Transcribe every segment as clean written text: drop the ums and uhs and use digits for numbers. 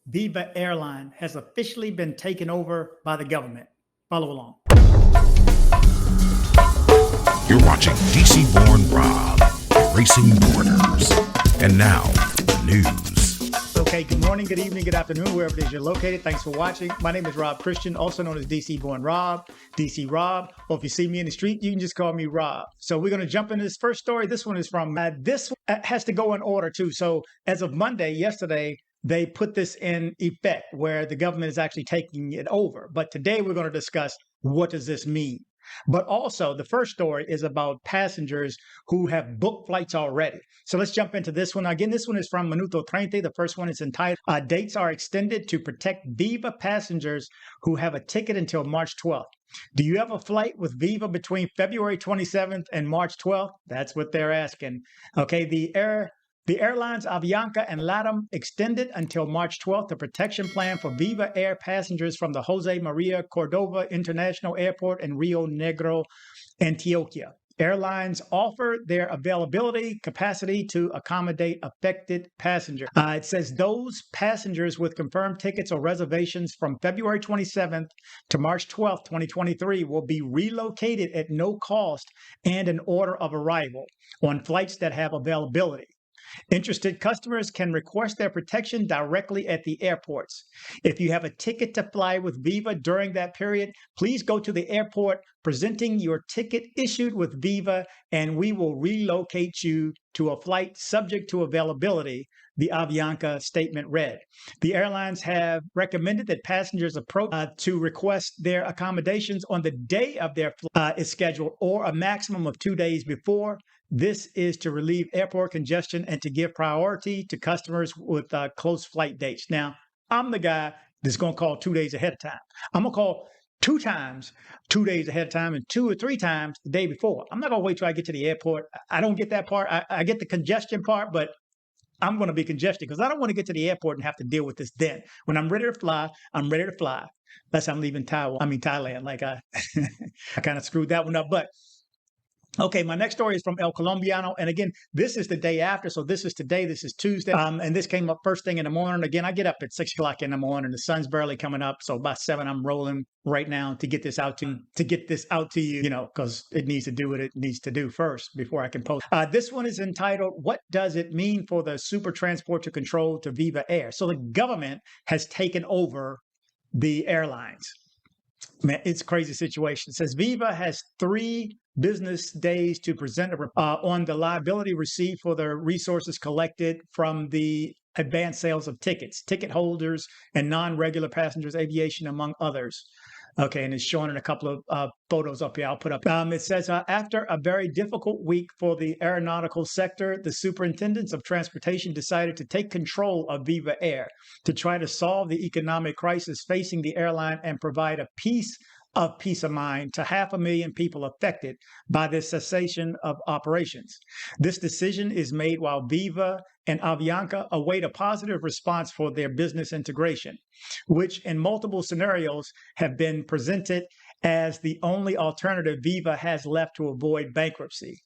Viva Airline has officially been taken over by the government. Follow along. You're watching DC Born Rob, Racing Borders. And now, the news. Okay, good morning, good evening, good afternoon, wherever it is you're located. Thanks for watching. My name is Rob Christian, also known as DC Born Rob, DC Rob, or if you see me in the street, you can just call me Rob. So we're going to jump into this first story. This one is from, this has to go in order too. So as of Monday, yesterday, they put this in effect where the government is actually taking it over. But today we're going to discuss what does this mean? But also, the first story is about passengers who have booked flights already. So let's jump into this one. Again, this one is from Minuto 30. The first one is entitled, Dates Are Extended to Protect Viva Passengers Who Have a Ticket Until March 12th. Do you have a flight with Viva between February 27th and March 12th? That's what they're asking. Okay, the airlines Avianca and LATAM extended until March 12th the protection plan for Viva Air passengers from the Jose Maria Cordova International Airport in Rio Negro, Antioquia. Airlines offer their availability capacity to accommodate affected passengers. It says those passengers with confirmed tickets or reservations from February 27th to March 12th, 2023 will be relocated at no cost and an order of arrival on flights that have availability. Interested customers can request their protection directly at the airports. If you have a ticket to fly with Viva during that period, please go to the airport presenting your ticket issued with Viva, and we will relocate you to a flight subject to availability, the Avianca statement read. The airlines have recommended that passengers approach to request their accommodations on the day of their flight is scheduled or a maximum of 2 days before. This is to relieve airport congestion and to give priority to customers with close flight dates. Now, I'm the guy that's going to call 2 days ahead of time. I'm going to call 2 times 2 days ahead of time and 2 or 3 times the day before. I'm not going to wait till I get to the airport. I don't get that part. I get the congestion part, but I'm going to be congested because I don't want to get to the airport and have to deal with this then. When I'm ready to fly, I'm ready to fly. Unless I'm leaving Thailand. Like I kind of screwed that one up. But okay, my next story is from El Colombiano. And again, this is the day after. So this is today. This is Tuesday. And this came up first thing in the morning. Again, I get up at 6 o'clock in the morning. The sun's barely coming up. So by 7, I'm rolling right now to get this out to you, because it needs to do what it needs to do first before I can post. This one is entitled, What Does It Mean for the Super Transport to Control to Viva Air? So the government has taken over the airlines. Man, it's a crazy situation. It says Viva has 3 business days to present on the liability received for the resources collected from the advanced sales of tickets, ticket holders, and non-regular passengers, aviation, among others. Okay, and it's showing in a couple of photos up here. I'll put up. It says, after a very difficult week for the aeronautical sector, the superintendents of transportation decided to take control of Viva Air to try to solve the economic crisis facing the airline and provide a peace of mind to 500,000 people affected by the cessation of operations. This decision is made while Viva and Avianca await a positive response for their business integration, which in multiple scenarios have been presented as the only alternative Viva has left to avoid bankruptcy.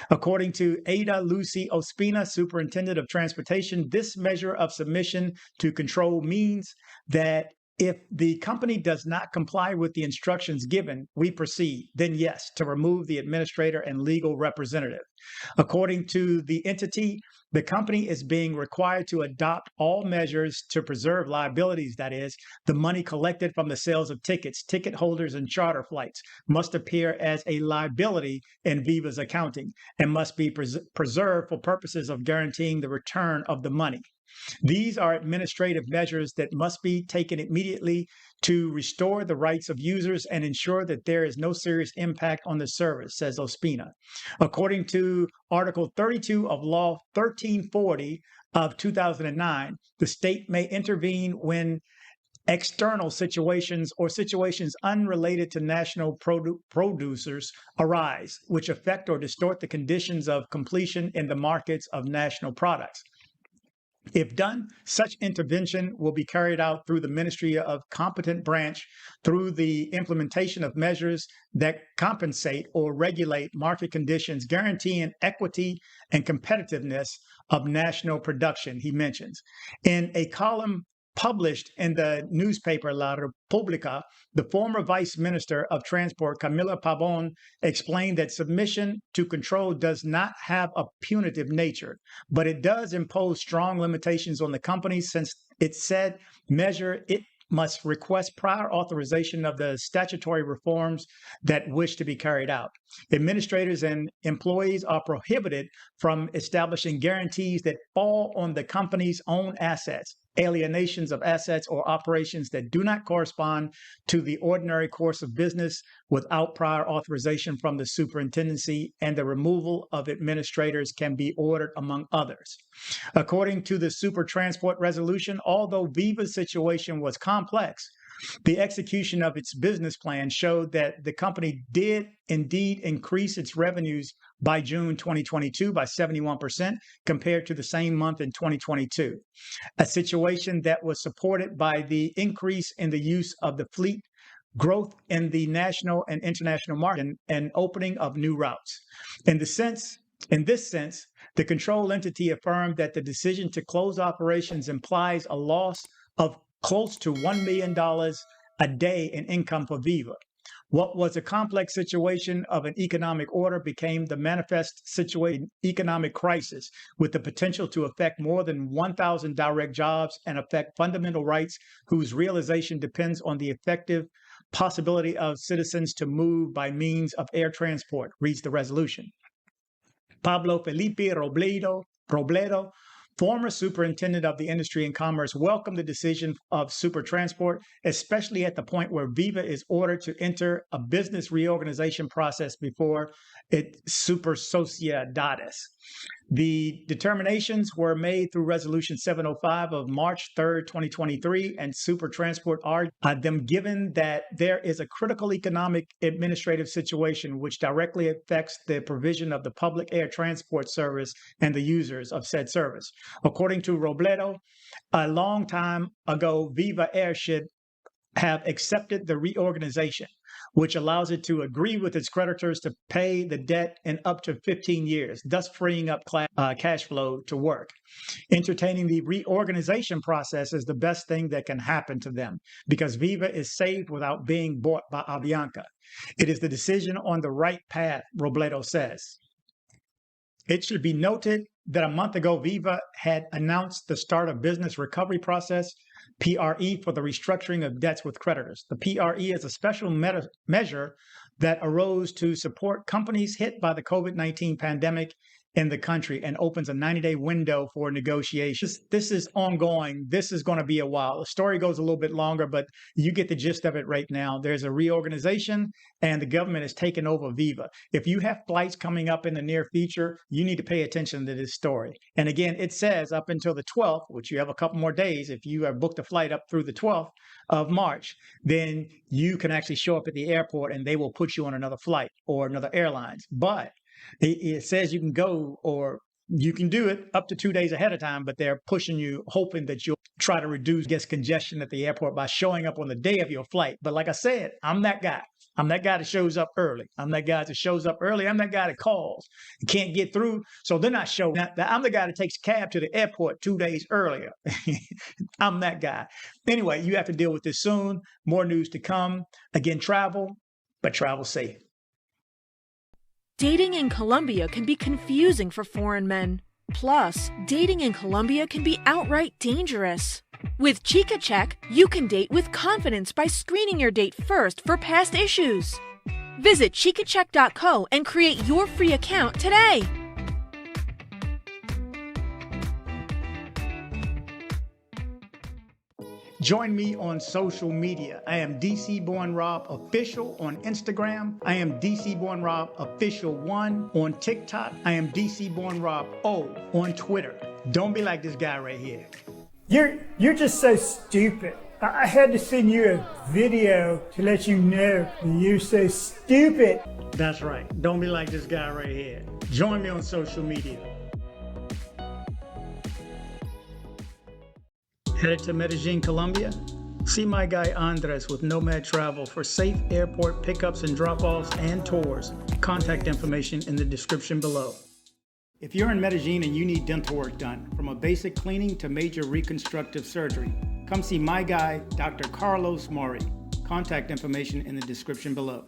According to Ada Lucy Ospina, Superintendent of Transportation, this measure of submission to control means that if the company does not comply with the instructions given, we proceed, then yes, to remove the administrator and legal representative. According to the entity, the company is being required to adopt all measures to preserve liabilities. That is, the money collected from the sales of tickets, ticket holders, and charter flights must appear as a liability in Viva's accounting and must be preserved for purposes of guaranteeing the return of the money. These are administrative measures that must be taken immediately to restore the rights of users and ensure that there is no serious impact on the service, says Ospina. According to Article 32 of Law 1340 of 2009, the state may intervene when external situations or situations unrelated to national producers arise, which affect or distort the conditions of competition in the markets of national products. If done, such intervention will be carried out through the Ministry of Competent Branch through the implementation of measures that compensate or regulate market conditions, guaranteeing equity and competitiveness of national production, he mentions. In a column published in the newspaper La Repubblica, the former Vice Minister of Transport, Camila Pavon, explained that submission to control does not have a punitive nature, but it does impose strong limitations on the company since it said it must request prior authorization of the statutory reforms that wish to be carried out. Administrators and employees are prohibited from establishing guarantees that fall on the company's own assets, alienations of assets, or operations that do not correspond to the ordinary course of business without prior authorization from the superintendency, and the removal of administrators can be ordered, among others. According to the Super Transport resolution, although Viva's situation was complex, the execution of its business plan showed that the company did indeed increase its revenues by June 2022 by 71% compared to the same month in 2022, a situation that was supported by the increase in the use of the fleet, growth in the national and international market, and opening of new routes. In this sense, the control entity affirmed that the decision to close operations implies a loss of close to $1 million a day in income for Viva. What was a complex situation of an economic order became the manifest situation economic crisis, with the potential to affect more than 1,000 direct jobs and affect fundamental rights whose realization depends on the effective possibility of citizens to move by means of air transport, reads the resolution. Pablo Felipe Robledo, former superintendent of the Industry and Commerce, welcomed the decision of Super Transport, especially at the point where Viva is ordered to enter a business reorganization process before it Super Sociedades. The determinations were made through Resolution 705 of March 3rd, 2023, and Super Transport argued them given that there is a critical economic administrative situation which directly affects the provision of the public air transport service and the users of said service. According to Robledo, a long time ago, Viva Air should have accepted the reorganization, which allows it to agree with its creditors to pay the debt in up to 15 years, thus freeing up cash flow to work. Entertaining the reorganization process is the best thing that can happen to them because Viva is saved without being bought by Avianca. It is the decision on the right path, Robledo says. It should be noted that a month ago, Viva had announced the start of business recovery process, PRE, for the restructuring of debts with creditors. The PRE is a special measure that arose to support companies hit by the COVID-19 pandemic in the country and opens a 90-day window for negotiations. This is ongoing. This is going to be a while. The story goes a little bit longer, but you get the gist of it right now. There's a reorganization and the government has taken over Viva. If you have flights coming up in the near future, you need to pay attention to this story. And again, it says up until the 12th, which you have a couple more days. If you have booked a flight up through the 12th of March, then you can actually show up at the airport and they will put you on another flight or another airlines. But it says you can go or you can do it up to 2 days ahead of time, but they're pushing you, hoping that you'll try to reduce guest congestion at the airport by showing up on the day of your flight. But like I said, I'm that guy. I'm that guy that shows up early. I'm that guy that shows up early. I'm that guy that calls and can't get through. So they're not showing up. I'm the guy that takes a cab to the airport 2 days earlier. I'm that guy. Anyway, you have to deal with this soon. More news to come. Again, travel, but travel safe. Dating in Colombia can be confusing for foreign men. Plus, dating in Colombia can be outright dangerous. With Chica Check, you can date with confidence by screening your date first for past issues. Visit chicacheck.co and create your free account today. Join me on social media. I am dcbornrob official on Instagram. I am dcbornrob official 1 on TikTok. I am dcbornrob O on Twitter. Don't be like this guy right here. You're just so stupid. I had to send you a video to let you know that you're so stupid. That's right. Don't be like this guy right here. Join me on social media. Headed to Medellin, Colombia? See my guy Andres with Nomad Travel for safe airport pickups and drop-offs and tours. Contact information in the description below. If you're in Medellin and you need dental work done, from a basic cleaning to major reconstructive surgery, come see my guy, Dr. Carlos Mori. Contact information in the description below.